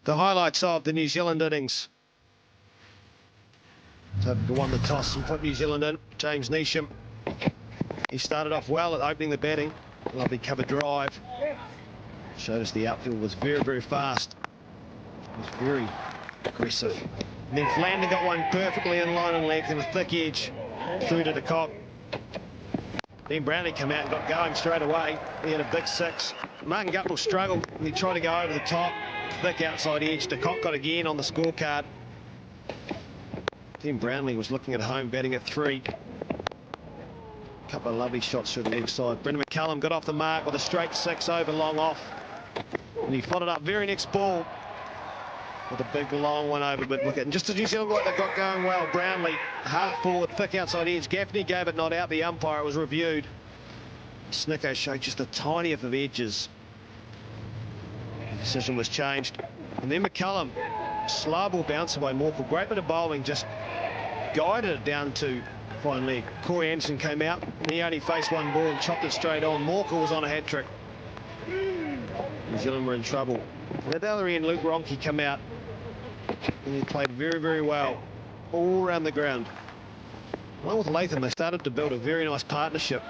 The highlights of the New Zealand innings. South Africa won the toss and put New Zealand in. James Neesham. He started off well at opening the batting. Lovely cover drive. Showed us the outfield was very, very fast. It was very aggressive. And then Flanders got one perfectly in line and length in a thick edge through to the cock. Then Brownlee came out and got going straight away. He had a big six. Martin Gutwell struggled. He tried to go over the top. Thick outside edge. De Kock got again on the scorecard. Then Brownlee was looking at home, batting at 3. A couple of lovely shots through the leg side. Brendan McCullum got off the mark with a straight 6 over, long off. And he followed up very next ball with a big long one over mid-wicket. And just as New Zealand got going well, Brownlee, half forward, thick outside edge. Gaffney gave it not out. The umpire, it was reviewed. Snicko showed just the tiniest of edges. The decision was changed. And then McCullum, slow ball bouncer by Morkel. Great bit of bowling, just guided it down to fine leg. Corey Anderson came out. He only faced one ball and chopped it straight on. Morkel was on a hat trick. New Zealand were in trouble. And at the other end, Luke Ronke came out. And he played very, very well all around the ground. Along with Latham, they started to build a very nice partnership.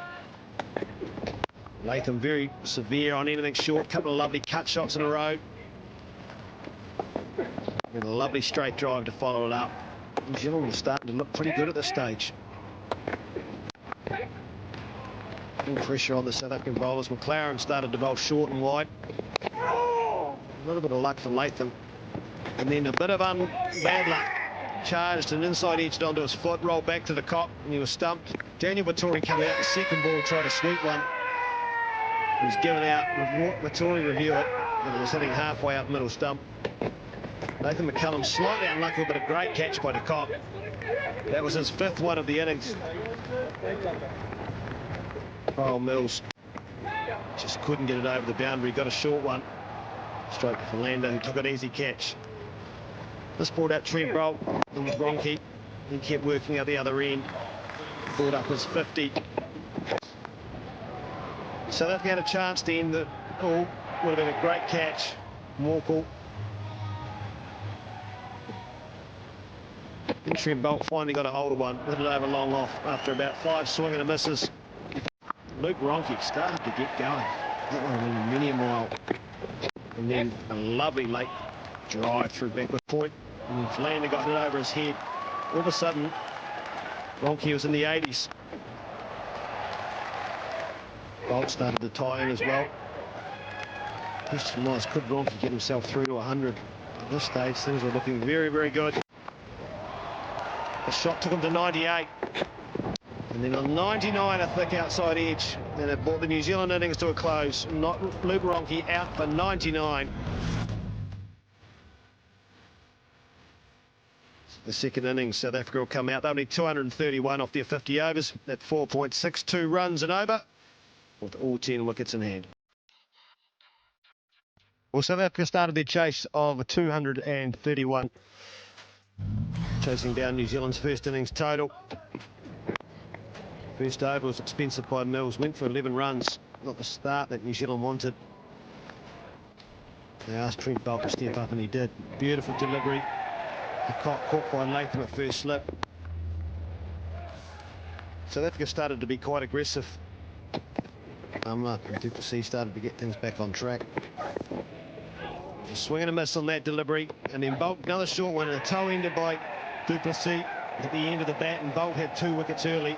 Latham very severe on anything short. Couple of lovely cut shots in a row. And a lovely straight drive to follow it up. New Zealand was starting to look pretty good at this stage. More pressure on the South African bowlers. McLaren started to bowl short and wide. A little bit of luck for Latham. And then a bit of bad luck. Charged and inside edged onto his foot, rolled back to the cock, and he was stumped. Daniel Vittori came out the second ball, tried to sweep one. He was given out. Vittori reviewed it, and it was hitting halfway up middle stump. Nathan McCullum slightly unlucky, but a great catch by de Kock. That was his 5th one of the innings. Kyle Mills just couldn't get it over the boundary, got a short one. Straight to Philander, who took an easy catch. This brought out Trent Bolt and Ronke. He kept working out the other end. Brought up his 50. So they've had a chance to end the ball. Would have been a great catch. Morkel. And Trent Bolt finally got a hold of one. Hit it over long off after about 5 swing and a misses. Luke Ronke started to get going. That would have been many a mile. And then a lovely late drive through backward point. And then Philander got it over his head. All of a sudden, Ronke was in the 80s. Bolt started to tie in as well. Question was, could Ronke get himself through to 100? At this stage, things were looking very, very good. The shot took him to 98. And then on 99, a thick outside edge. And it brought the New Zealand innings to a close. Not Luke Ronke out for 99. The second innings, South Africa will come out. They'll need 231 off their 50 overs at 4.62 runs and over, with all 10 wickets in hand. Well, South Africa started their chase of 231, chasing down New Zealand's first innings total. First over was expensive by Mills, went for 11 runs, not the start that New Zealand wanted. They asked Trent Bolt to step up and he did. Beautiful delivery. The cock caught by Latham at first slip. South Africa started to be quite aggressive. And Du Plessis started to get things back on track. A swing and a miss on that delivery, and then Bolt, another short one, and a toe ended by Du Plessis at the end of the bat, and Bolt had 2 wickets early.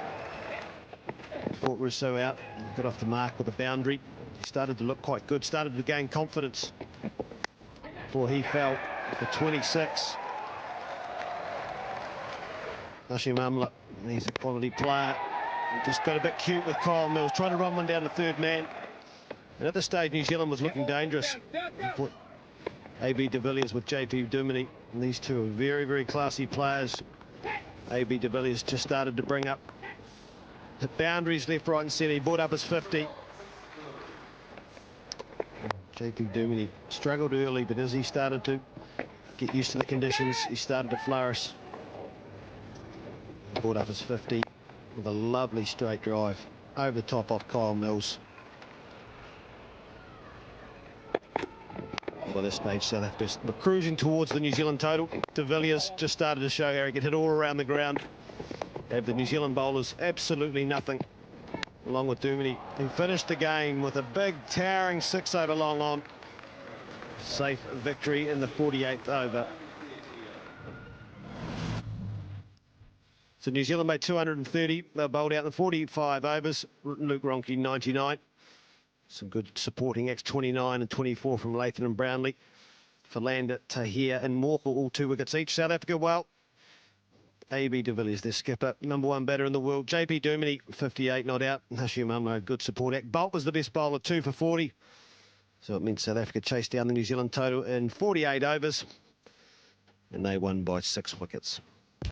Fought Rousseau out, got off the mark with a boundary. He started to look quite good, started to gain confidence before he fell for 26. Hashim Amla, he's a quality player. He just got a bit cute with Kyle Mills, trying to run one down the 3rd man. And at this stage, New Zealand was looking dangerous. He put AB de Villiers with JP Duminy, and these two are very, very classy players. AB de Villiers just started to bring up the boundaries left, right and centre. He brought up his 50. JP Duminy struggled early, but as he started to get used to the conditions, he started to flourish. Brought up his 50 with a lovely straight drive over the top off Kyle Mills. By this stage, South Africa were cruising towards the New Zealand total. De Villiers just started to show how he could hit all around the ground. Have the New Zealand bowlers absolutely nothing, along with Duminy, who finished the game with a big towering 6 over long on. Safe victory in the 48th over. So New Zealand made 230. They bowled out in the 45 overs. Luke Ronke 99. Some good supporting acts, 29 and 24 from Lathan and Brownlee. Philander, Tahir and Morkel, all 2 wickets each. South Africa, well, A.B. de Villiers, their skipper, #1 batter in the world. J.P. Duminy, 58, not out. Hashim Amla, good support act. Bolt was the best bowler, 2 for 40. So it means South Africa chased down the New Zealand total in 48 overs. And they won by 6 wickets.